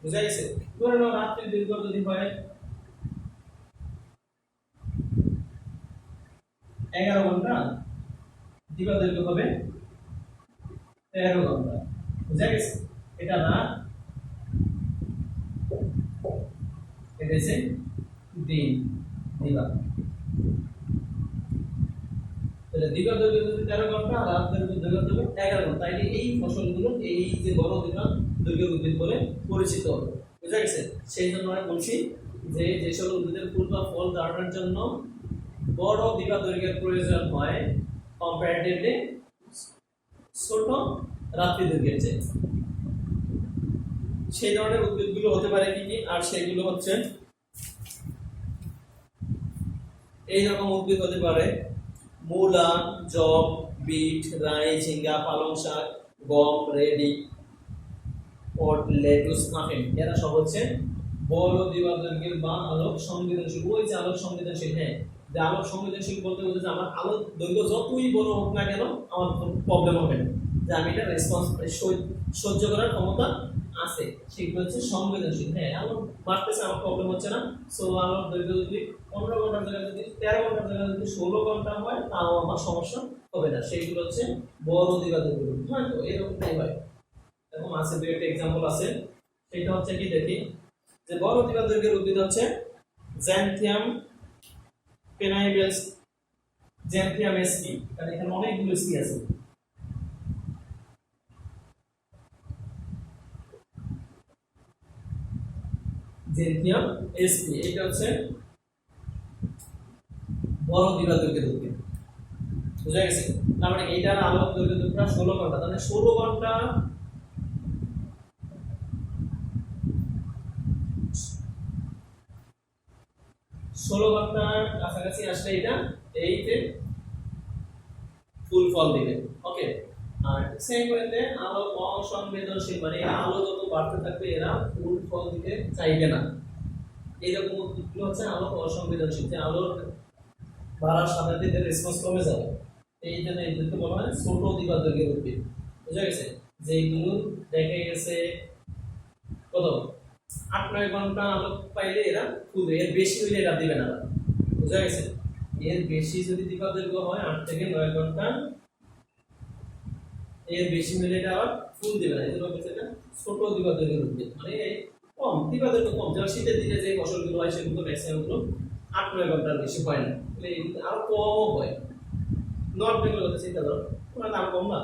বুঝা গেছে? ধরে নাও রাত্রি দৈর্ঘ্য যদি হয় 11 ঘন্টা, দিবাদৈর্ঘ্য হবে 13 ঘন্টা। বুঝা গেছে? এটা না, এটা হচ্ছে দিন, দিবা। তাহলে দিবাদৈর্ঘ্য যদি 13 ঘন্টা আর রাত দৈর্ঘ্য হবে 11 ঘন্টা, তাইলে এই ফসলগুলো এই যে বড় দিবাদৈর্ঘ্যের উদ্ভিদ বলে পরিচিত হবে। বুঝা গেছে? সেই জন্য আমি বলছি যে যে সকল উদ্ভিদের ফুল বা ফল ধারণের জন্য বড় দিবাদৈর্ঘ্যের প্রয়োজন হয় কম্পারেটিভলি ছোট রাত্রি দৈর্ঘ্যের চেয়ে। সেই ধরনের উদ্ভিদগুলো হতে পারে কি কি, আর সেগুলো হচ্ছে এই রকম উদ্ভিদ হতে পারে মূলা, জব, বিট, রাই, ঝিঙ্গা, পালং শাক, গম, রেডি, পট, লেটুস, আফিম। এরা সব হচ্ছে বড় দ্বিবার্ধকের বা আলোক সংবেদনশীল। ওই যে আলোক সংবেদনশীল, হ্যাঁ, যে আলোক সংবেদনশীল বলতে বোঝাচ্ছে আমার আলোর দৈর্ঘ্য যতই বড় হোক না কেন আমার কোনো প্রবলেম হবে না, যে আমি এটা রেসপন্স সহ্য করার ক্ষমতা আছে, সেগুলো হচ্ছে সংবেদনশীল। হ্যাঁ, আলো বাড়তেছে, আমার প্রবলেম হচ্ছে না। সো আলোর দৈর্ঘ্য যদি 15 ঘন্টার জায়গায় যদি 13 ঘন্টার জায়গায় যদি 16 ঘন্টা হয় তাও আমার সমস্যা হবে না। সেইগুলো হচ্ছে বড় দ্বিবার্ধক। হ্যাঁ, তো এরকমটাই হয়। এরকম আছে, দুই একটা এক্সাম্পল আছে। সেটা হচ্ছে কি দেখি, যে বড় দ্বিবার্ধকের উদ্ভিদ হচ্ছে জ্যান্থিয়াম পেনাইবেলস, জ্যান্থিয়াম এসপি, কারণ এখানে অনেকগুলো এসপি আছে। জ্যান্থিয়াম এসপি এটা হচ্ছে বড় দ্বিবার্ধকের উদ্ভিদ, বুঝা গেছে? তার মানে এইটার আলোক দৈর্ঘ্য 16 ঘন্টা, তাহলে 16 ঘন্টা 16 ঘন্টার কাছাকাছি আসলে এটা এইতে ফুল ফল দিবে। ওকে, আর সেম ওয়েতে আলো অসংবেদনশীল, মানে আলো যত বাড়তে থাকবে এরা ফুল ফল দিতে চাইবে না। এইরকম উদ্ভিদগুলো হচ্ছে আলো অসংবেদনশীল, যে আলোর বাড়ার সাথে সাথে এদের রেসপন্স কমে যাবে। এই জন্য এদেরকে বলা হয় ছোট দ্বিবার্ধকের উদ্ভিদ, বুঝা গেছে? যেগুলো দেখা গেছে কত 8-9 ঘন্টা আলো পাইলে এরা ফুলবে, এর বেশি হইলে এরা দিবে না, বুঝা গেছে? এর বেশি যদি দ্বিবার্ধক হয় 8 থেকে 9 ঘন্টা, এর বেশি হইলে এটা আবার ফুল দিবে না। এই জন্য বলছে এটা ছোট দ্বিবার্ধকের উদ্ভিদ, মানে কম দ্বিবার্ধক কম। যেমন শীতের দিনে যে ফসলগুলো হয় সেগুলো ম্যাক্সিমাম গুলো 8-9 ঘন্টার বেশি হয় না, আরো কম হয়। নর্থ বেঙ্গল হচ্ছে চিন্তা করো, ওরা দাম কম না।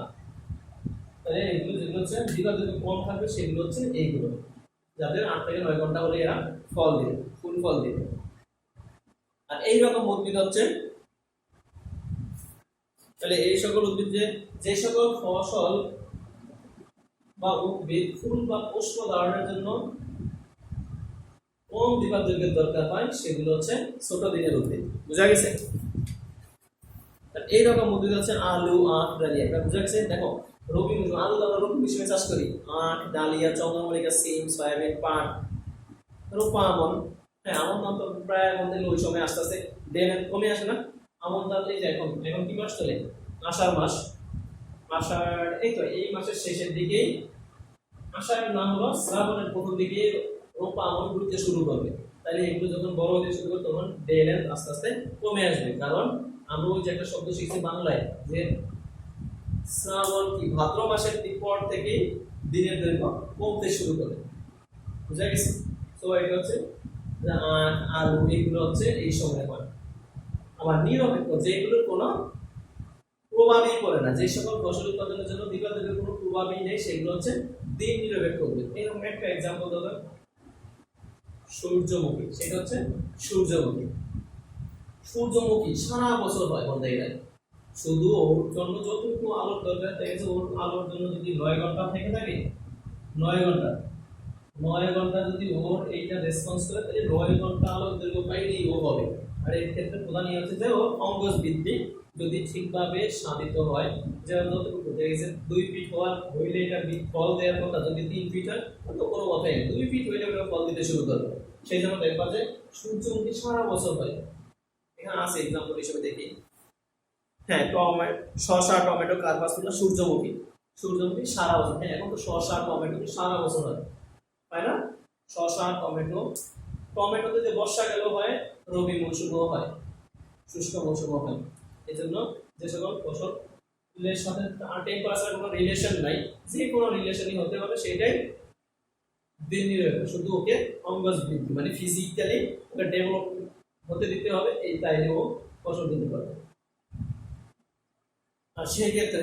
তাহলে এগুলো যেগুলো হচ্ছে দ্বিবার্ধক কম থাকবে সেগুলো হচ্ছে এইগুলো, যাদের 8 থেকে 9 ঘন্টা হলে এরা ফল দিবে, ফুল ফল দিবে। আর এইরকম উদ্ভিদ হচ্ছে, তাহলে এই সকল উদ্ভিদ যে সকল ফসল বা উদ্ভিদ ফুল বা পুষ্প ধারণের জন্য কম দ্বিবার্ধকের দরকার হয় সেগুলো হচ্ছে ছোট দিনের উদ্ভিদ, বুঝা গেছে? এইরকম উদ্ভিদ হচ্ছে আলু, আখ, ডালিয়া। এটা বুঝা গেছে? দেখো রবি মৌসুম আলু আমরা রবি মৌসুমে চাষ করি, আখ, ডালিয়া, চন্দ্রমল্লিকা, সিম, সয়াবিন, পাট, রূপা আমন। হ্যাঁ, আমন ধান তো প্রায় আমাদের ওই সময় আস্তে আস্তে দেন কমে আসে না। আমন ধান এই যে এখন এখন কি মাস চলে? আষাঢ় মাস। আষাঢ় এই তো এই মাসের শেষের দিকেই, আষাঢ় না হলো শ্রাবণের প্রথম দিকে রোপা আমন ঘুরতে শুরু করবে। তাহলে এগুলো যখন বড় হতে শুরু করবে তখন ডেলেন আস্তে আস্তে কমে আসবে। কারণ আমরা ওই যে একটা শব্দ শিখছি বাংলায়, যে শ্রাবণ কি ভাদ্র মাসের পর থেকে দিনের দৈর্ঘ্য কমতে শুরু করে, বুঝা গেছে? তো এটা হচ্ছে আলু, এগুলো হচ্ছে এই সময় হয়। আবার নিরপেক্ষ, যেগুলোর কোনো প্রভাবই পড়ে না, যে সকল ফসল উৎপাদনের জন্য দ্বিবার্ধকের কোনো প্রভাবই নেই, সেগুলো হচ্ছে দিন নিরপেক্ষ উদ্ভিদ। এরকম একটা এক্সাম্পল দাও, সূর্যমুখী। সেটা হচ্ছে সূর্যমুখী। সূর্যমুখী সারা বছর হয় বলতে গেলে, শুধু ওর জন্য যতটুকু আলোর দরকার, তাই ওর আলোর জন্য যদি 9 ঘন্টা থেকে থাকে, 9 ঘন্টা 9 ঘন্টা যদি ওর এইটা রেসপন্স করে, তাহলে 9 ঘন্টা আলোর দৈর্ঘ্য পাইলেই ও হবে। আর এর ক্ষেত্রে প্রধান হচ্ছে যে ওর অঙ্গজ বৃদ্ধি যদি ঠিকভাবে সাধিত হয়, যেমন যতটুকু দেখা গেছে 2 ফিট হওয়ার হইলে এটা ফল দেওয়ার কথা, যদি 3 ফিট হয় তো কোনো কথাই নেই, 2 ফিট হইলে ওটা ফল দিতে শুরু করবে। সেই জন্য দেখবা যে সূর্যমুখী সারা বছর হয়। এখানে আছে এক্সাম্পল হিসেবে দেখি, হ্যাঁ, শসা, টমেটো, কার্পাসুলা, সূর্যমুখী। সূর্যমুখী সারা বছর, হ্যাঁ, এখন তো শসা, টমেটো সারা বছর হয়, তাই না? শসা, টমেটো, টমেটোতে যে বর্ষাকালেও হয়, রবি মৌসুমেও হয়, শুষ্ক মৌসুমেও হয়। এই জন্য যে সকল ফসলের সাথে টেম্পারেচার কোনো রিলেশন নাই, যে কোনো রিলেশনই হতে পারে, সেটাই দিন নিরপেক্ষ। শুধু ওকে অঙ্গজ বৃদ্ধি মানে ফিজিক্যালি ওকে ডেভেলপ হতে দিতে হবে, এই তাইলে ও ফসল দিতে পারবে। আর সেই ক্ষেত্রে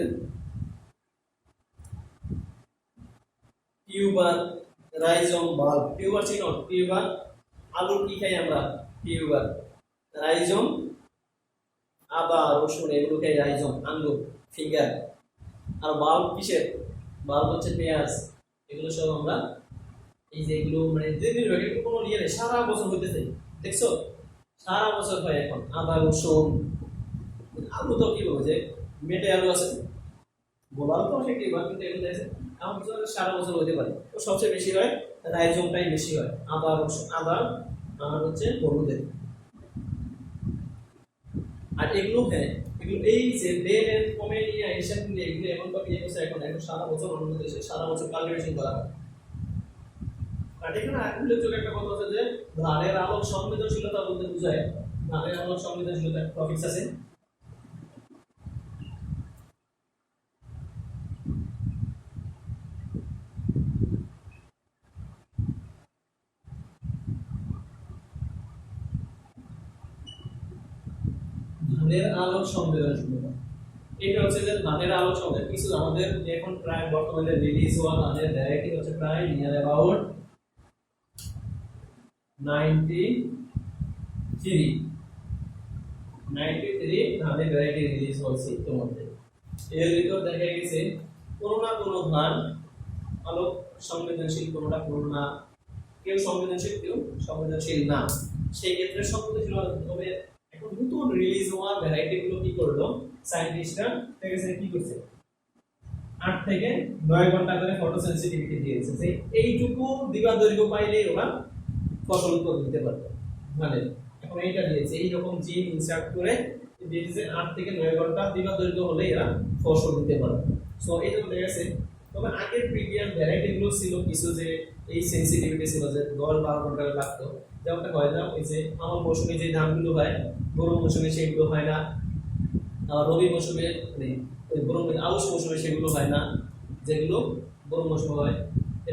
টিউবার, রাইজম, বাল্ব। টিউবার চিনো? টিউবার আলু কি খাই আমরা? টিউবার। রাইজম আদা, রসুন এগুলো খাই, রাইজম আঙ্গুর, ফিঙ্গার। আর বাল্ব কিসের? বাল্ব হচ্ছে পেঁয়াজ। এগুলো সব আমরা এই যে এগুলো মানে দীর্ঘ একটু কোনো নিয়ে নেই, সারা বছর হইতেছে, দেখছো সারা বছর হয়। এখন আদা রসুন আলু তো কি বলবো যে মেটে আলু আছে, গোলাল তো অনেক কিন্তু এগুলো আছে আমার কিছু সারা বছর হতে পারে। তো সবচেয়ে বেশি হয় রাইজোমটাই বেশি হয়, আদা রসুন আদা আর হচ্ছে হলুদের। আর এগুলো হ্যাঁ এগুলো এই যে ডেন এন্ড কমেডিয়া এশিয়ান এগুলো এমন ভাবে ইয়ে করছে এখন এখন সারা বছর অন্য দেশে সারা বছর কালটিভেশন করা হয়। আর এখানে উল্লেখযোগ্য একটা কথা হচ্ছে যে ধানের আলোক সংবেদনশীলতা বলতে বোঝায়, ধানের আলোক সংবেদনশীলতা টপিকস আছে। ধানের আলোক সংবেদনশীলতা এটা হচ্ছে যে ধানের আলোক সংবেদন কিছু আমাদের এখন প্রায় বর্তমানে রিলিজ হওয়া ধানের ভ্যারাইটি হচ্ছে প্রায় নিয়ার অ্যাবাউট 93 ধানের ভ্যারাইটি রিলিজ হয়েছে ইতিমধ্যে। এর ভিতর দেখা গেছে কোনো না কোনো ধান আলোক সংবেদনশীল, কোনোটা কোনো না, কেউ সংবেদনশীল কেউ সংবেদনশীল না। সেই ক্ষেত্রে সংবেদনশীল হবে এখন নতুন রিলিজ হওয়া ভ্যারাইটি গুলো কি করলো সায়েন্টিস্টরা দেখেছে কি করছে 8 থেকে 9 ঘন্টা করে ফটো সেন্সিটিভিটি দিয়েছে যে এইটুকু দিবা দৈর্ঘ্য পাইলে ওরা ফসল উৎপাদন দিতে পারবে। মানে এখন এইটা দিয়েছে এই রকম জিন ইনসার্ট করে দিয়েছে 8 থেকে 9 ঘন্টা দিবা দৈর্ঘ্য হলে এরা ফসল দিতে পারবে। সো এই জন্য দেখা গেছে তবে আগের প্রিভিয়াস ভ্যারাইটি গুলো ছিল কিছু যে এই সেন্সিটিভিটি ছিল যে 10-12 ঘন্টা লাগতো, যেমনটা হয় না ওই যে আমার মৌসুমে যে ধানগুলো হয় গরম মৌসুমে সেগুলো হয় না, রবি মৌসুমে মানে ওই গরম আউশ মৌসুমে সেগুলো হয় না, যেগুলো গরম মৌসুমে হয়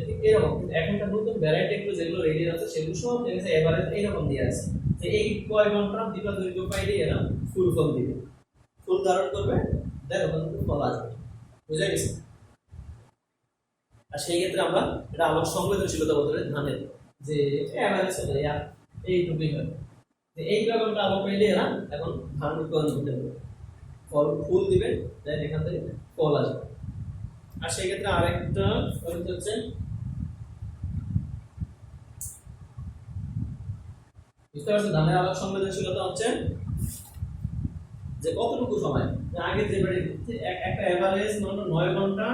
ঠিক এরকম। এখনকার নতুন ভ্যারাইটি গুলো যেগুলো রেডি আছে সেগুলো সব দেখেছে এভারেজ এইরকম দিয়ে আছে যে এই কয় ঘন্টা দিবা দৈর্ঘ্য পাইলে এরা ফুল ফল দিবে, ফুল ধারণ করবে, দেন ওখান থেকে ফল আসবে। বুঝা গেছে? আর সেই ক্ষেত্রে আমরা এটা আলোক সংবেদনশীলতা বলতে পারি ধানের যে এভারেজ হলে এইটুকুই হয় যে এই কারণটা আলো পাইলে এরা এখন ধান উৎপাদন করতে পারবে, ফল ফুল দিবে, দেন এখান থেকে ফল আসবে। আর সেই ক্ষেত্রে আরেকটা হচ্ছে বুঝতে পারছো ধানের আলোক সংবেদনশীলতা হচ্ছে যে কতটুকু সময় আগে যে একটা এভারেজ মানে 9 ঘন্টা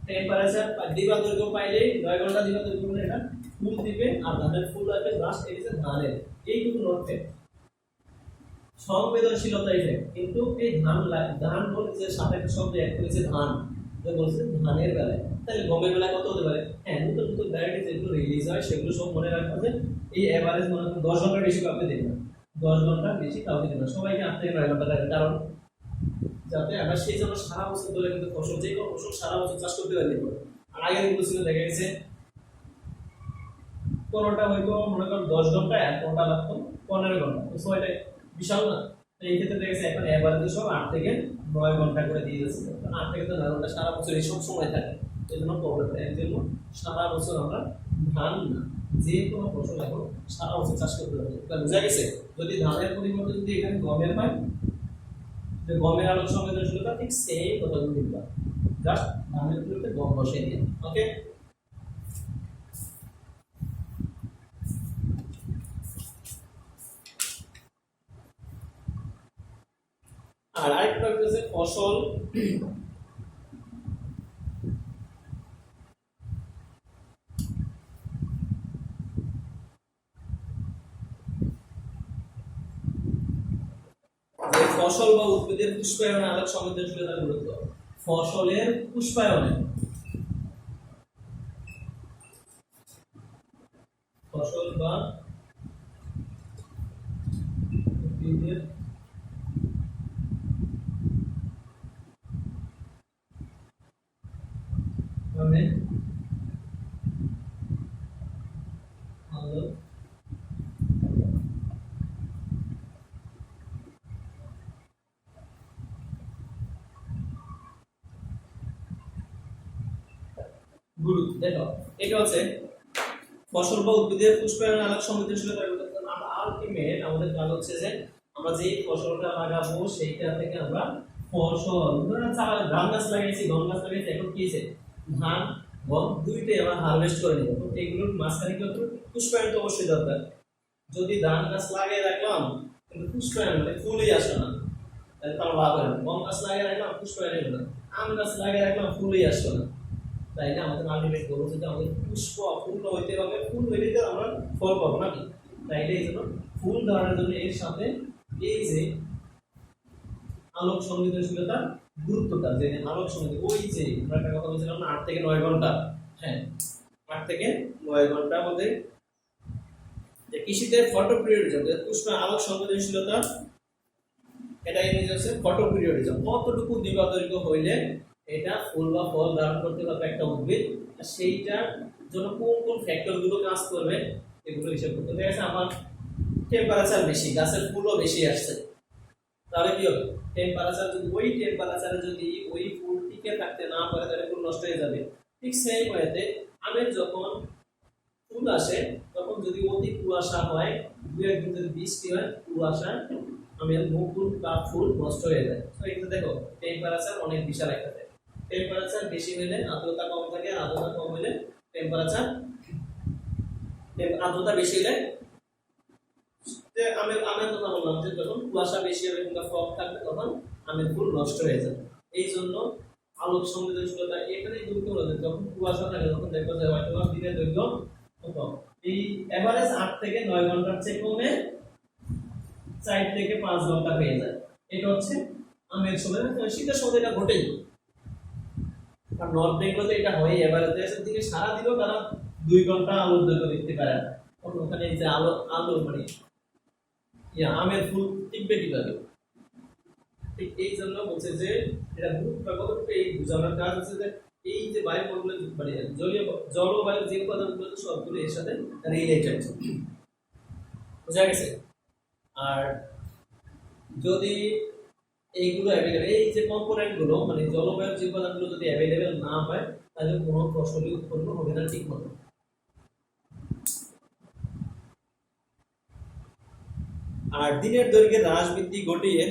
টেম্পারেচার দিবা দৈর্ঘ্য পাইলে 9 ঘন্টা দিবা দৈর্ঘ্য মানে এটা ফুল দিবে আর ধানের ফুল আসবে লাস্ট এডিসে ধানের এইটুকু নড়বে সংবেদনশীলতা ইফেক্ট। কিন্তু এই ধান বলছে সাথে একটা শব্দ অ্যাড করেছে ধান, যে বলছে ধানের বেলায়, তাহলে গমের বেলায় কত হতে পারে? হ্যাঁ নতুন নতুন ভ্যারাইটি যেগুলো রিলিজ হয় সেগুলো সব মনে রাখতে হবে। এই এভারেজ মনে রাখুন 10 ঘন্টা বেশি কাউকে দেবে না, 10 ঘন্টা বেশি কাউকে দেবে না, সবাইকে 8 থেকে 9 ঘন্টা লাগে, কারণ যাতে আমরা সেই জন্য সারা বছর ধরে কিন্তু ফসল যে কোনো ফসল সারা বছর চাষ করতে পারি। আর আগের গুলো ছিল দেখা গেছে কোনোটা হয়তো মনে করেন 10 ঘন্টা আর কোনোটা লাগতো 15 ঘন্টা, তো ছয়টা বিশাল না। তো এই ক্ষেত্রে দেখা গেছে এখন এভারেজ সব 8 থেকে 9 ঘন্টা করে দিয়ে যাচ্ছে, 8 থেকে 9 ঘন্টা সারা বছর এই সব সময় থাকে, এই জন্য প্রবলেম হয়। এর জন্য সারা বছর আমরা ধান না যে কোনো ফসল এখন সারা বছর চাষ করতে পারি। বুঝা গেছে? যদি ধানের পরিবর্তে যদি এখানে গমের হয়, যে গমের আলোক সংবেদনশীলতা ঠিক সেম কথাগুলো লিখবা, জাস্ট ধানের পরিবর্তে গম বসিয়ে দিয়ে। ওকে, আর আরেকটা হচ্ছে ফসল ফসল বা উদ্ভিদের পুষ্পায়নে আলোক সংবেদনশীলতার গুরুত্ব। ফসলের পুষ্পায়নে ফসল বা উদ্ভিদের মানে আলোক গুরুত্ব। দেখো এটা হচ্ছে ফসল বা উদ্ভিদের পুষ্পায়ন আলোক সংবেদনশীলতা। আমরা আলটিমেট আমাদের কাজ হচ্ছে যে আমরা যে ফসলটা লাগাবো সেইটা থেকে আমরা ফসল ধান গাছ লাগাইছি, গম গাছ লাগাইছি, এখন কি হয়েছে ধান, এবং দুইটাই আমরা হারভেস্ট করে নিব। তো এগুলোর মাঝখানে কি হতো, পুষ্পায়ন তো অবশ্যই দরকার। যদি ধান গাছ লাগিয়ে রাখলাম কিন্তু পুষ্পায়ন মানে ফুলই আসে না, তাহলে তো আমার লাভ হয় না। গম গাছ লাগিয়ে রাখলাম পুষ্পায়ন এলো না, আম গাছ লাগিয়ে রাখলাম ফুলই আসলো না। তাইলে আমাদের আলটিমেট গোল হচ্ছে যে আমাদের পুষ্প ফুল হইতে হবে, ফুল হইলে তো আমরা ফল পাবো নাকি। তাইলে এই জন্য ফুল ধরার জন্য এর সাথে এই যে আলোক সংবেদনশীলতা গুরুত্বটা, যে আলোক সংবেদন, ওই যে আমরা একটা কথা বলছিলাম না 8 থেকে 9 ঘন্টা, হ্যাঁ 8 থেকে 9 ঘন্টার মধ্যে যে কৃষিতে ফটো পিরিয়ডিজম, পুষ্প আলোক সংবেদনশীলতা, এটা ইংরেজি হচ্ছে ফটো পিরিয়ডিজম। কতটুকু দিবাদৈর্ঘ্য হইলে এটা ফুল বা ফল ধারণ করতে পারবে একটা উদ্ভিদ, আর সেইটার জন্য কোন কোন ফ্যাক্টর গুলো কাজ করবে এগুলো হিসাব করতে হবে। আমার টেম্পারেচার বেশি, গাছের ফুলও বেশি আসছে, তাহলে কি হবে, টেম্পারেচার যদি ওই টেম্পারেচারে যদি ওই ফুল টিকে থাকতে না পারে তাহলে ফুল নষ্ট হয়ে যাবে। ঠিক সেই ওয়েতে আমের যখন ফুল আসে তখন যদি অতি কুয়াশা হয়, দু একদিন যদি বৃষ্টি হয়, কুয়াশা আমের মুকুল বা ফুল নষ্ট হয়ে যায়। তো এটা দেখো টেম্পারেচার অনেক বিশাল একটা থাকে। টেম্পারেচার বেশি হলে আর্দ্রতা কম থাকে, আর্দ্রতা কম হলে টেম্পারেচার, আর্দ্রতা বেশি হলে আমের কথা বললাম যে যখন কুয়াশা বেশি হবে কিংবা ফগ থাকবে তখন আমের ফুল নষ্ট হয়ে যাবে। এই জন্য আলোক সংবেদনশীলতা এখানেই গুরুত্বপূর্ণ। যখন কুয়াশা থাকে তখন দেখো যে হয়তো দিনের দৈর্ঘ্য কত, এই এভারেজ 8 থেকে 9 ঘন্টার চেয়ে কমে 4 থেকে 5 ঘন্টা হয়ে যায়। এটা হচ্ছে আমের সময়, শীতের সময় এটা ঘটেই, আর নর্থ বেঙ্গলে এটা হয় এভারেজের দিকে সারা দিনও তারা 2 ঘন্টা আলোর দৈর্ঘ্য দেখতে পারে। ওখানে যে আলো মানে আমের ফুল টিকবে কিভাবে, ঠিক এই জন্য বলছে যে এটা কতটুকু এই বোঝানোর কাজ হচ্ছে যে এই যে বায়ুমণ্ডলে মানে জলবায়ু যে উপাদানগুলো সবগুলো এর সাথে রিলেটেড, বোঝা গেছে। আর যদি এইগুলো অ্যাভেলেবেল, এই যে কম্পোনেন্ট গুলো মানে জলবায়ুর যে উপাদানগুলো যদি অ্যাভেলেবেল না হয় তাহলে কোনো ফসলই উৎপন্ন হবে না ঠিক মতো। আর দিনের দৈর্ঘ্যে হ্রাস বৃদ্ধি ঘটিয়ে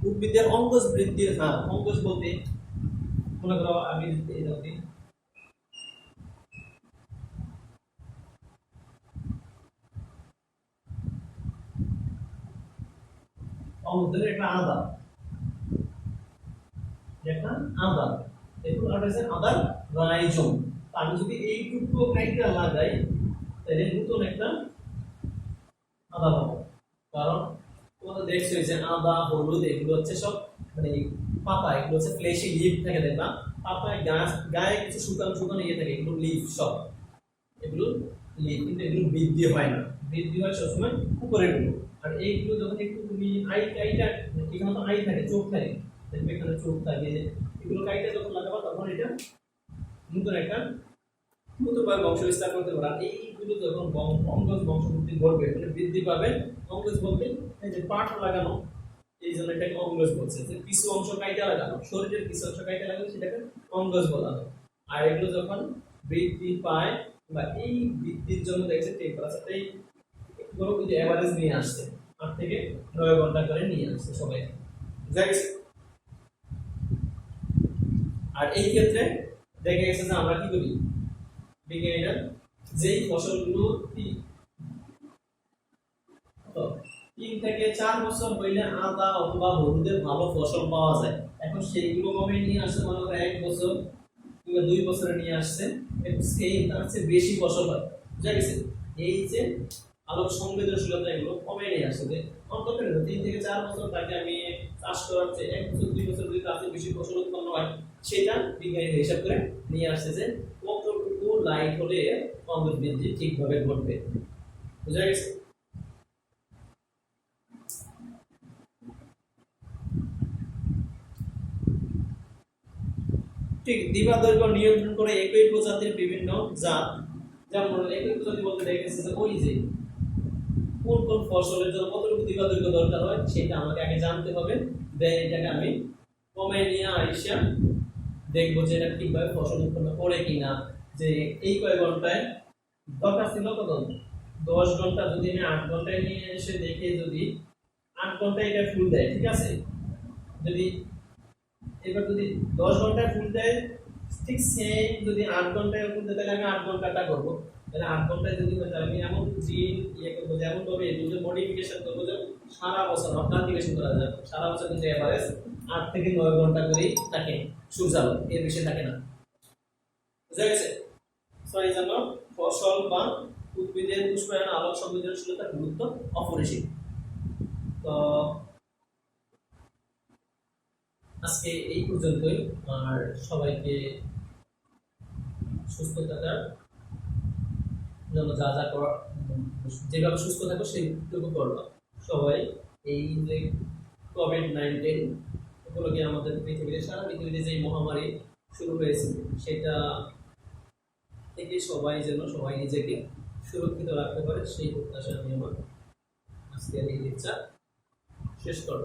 উদ্ভিদের অঙ্গজ বৃদ্ধির হার, অঙ্গজ বলতে মনে করো আমি অঙ্গজ একটা আদা, একটা আদা, এগুলো আছে আদার রাইজোম। আমি যদি এইটুকু ক্রাইটেরিয়া লাগাই তাহলে নতুন একটা আদা পাবো। কারণ তোমরা দেখছো যে আদা হলুদ এগুলো হচ্ছে সব মানে পাতা, এগুলো হচ্ছে ফ্লেশি লিফ থাকে, দেখবা পাতায় গায়ে কিছু শুকানো শুকানো ইয়ে থাকে, এগুলো লিফ সব, এগুলো লিফ, কিন্তু এগুলো বৃদ্ধি হয় না, বৃদ্ধি হয় সবসময় উপরের গুলো। আর এইগুলো যখন একটু তুমি আইটা এখানে তো আই থাকে, চোখ থাকে, দেখবে এখানে চোখ থাকে, এগুলো কাইটা যখন লাগাবা তখন এটা নতুন একটা নতুনভাবে বংশ বিস্তার করতে পারে। আর এইগুলো যখন অঙ্গজ বংশবৃদ্ধি ঘটবে মানে বৃদ্ধি পাবে, অঙ্গজ বলতে এই যে পাট লাগানো, এই জন্য এটাকে অঙ্গজ বলছে, যে কিছু অংশ কাইটা লাগানো, শরীরের কিছু অংশ কাইটা লাগানো সেটাকে অঙ্গজ বলা হয়। আর এগুলো যখন বৃদ্ধি পায় বা এই বৃদ্ধির জন্য দেখছে টেম্পারেচার এই ধরো যে এভারেজ নিয়ে আসছে 8 থেকে 9 ঘন্টা করে নিয়ে আসছে সবাই, বুঝা গেছে। আর এই ক্ষেত্রে দেখা গেছে যে আমরা কি করি বিজ্ঞানীরা, যেই ফসলগুলো 3 থেকে 4 বছর হইলে আদা অথবা হলুদের ভালো ফসল পাওয়া যায়, এখন সেইগুলো কমে নিয়ে আসছে মনে করো 1 বছর কিংবা 2 বছরে নিয়ে আসছে, একটু সেম তার চেয়ে বেশি ফসল হয়, বুঝা গেছে। এই যে আলোক সংবেদনশীলতা এগুলো কমে নিয়ে আসছে, যে অন্তত 3 থেকে 4 বছর তাকে আমি চাষ করার চেয়ে 1 বছর 2 বছর যদি তার চেয়ে বেশি ফসল উৎপন্ন হয়, সেটা বিজ্ঞানীরা হিসাব করে নিয়ে আসছে যে কতটুকু লাইট হলে অঙ্গজ বৃদ্ধি ঠিকভাবে ঘটবে, বুঝা গেছে। ঠিক দিবাদৈর্ঘ্য নিয়ন্ত্রণ করে একই প্রজাতির বিভিন্ন জাত, যেমন একই প্রজাতি বলতে দেখেছে যে ওই যে কোন কোন ফসলের জন্য কতটুকু দিবাদৈর্ঘ্য দরকার হয় সেটা আমাকে আগে জানতে হবে, দেন এটাকে আমি কমে নিয়ে আইসা দেখবো যে এটা ঠিকভাবে ফসল উৎপন্ন করে কিনা। যে এই কয়েক ঘন্টায় দরকার ছিল কত 10 ঘন্টা, যদি আমি 8 ঘন্টায় নিয়ে এসে দেখে যদি 8 ঘন্টায় এটা ফুল দেয়, ঠিক আছে, যদি এবার যদি 10 ঘন্টায় ফুল দেয় ঠিক সেম যদি 8 ঘন্টা এরকম দিতে, তাহলে আমি 8 ঘন্টাটা করবো। তাহলে 8 ঘন্টায় যদি হয় তাহলে আমি এমন জিন করবো, যেমন ভাবে এগুলো মডিফিকেশন করবো যে সারা বছর ক্যালকুলেশন করা যাবে, সারা বছর কিন্তু এভারেজ 8 থেকে 9 ঘন্টা করেই থাকে সূর্যালো, এর বেশি থাকে না। বুঝা গেছে? সো এই জন্য ফসল বা উদ্ভিদের পুষ্পায়ন আলোক সংবেদনশীলতার গুরুত্ব অপরিসীম। তো আজকে এই পর্যন্তই, আর সবাইকে সুস্থ থাকার জন্য যা যা করা, যেভাবে সুস্থ থাকো সেইটুকু করবা সবাই। এই যে কোভিড-19 উপলক্ষে আমাদের পৃথিবীতে, সারা পৃথিবীতে যে মহামারী শুরু হয়েছে সেটা থেকে সবাই নিজেকে সুরক্ষিত রাখতে পারে, সেই প্রত্যাশা আমি আমার আজকের এই লেকচার শেষ করব।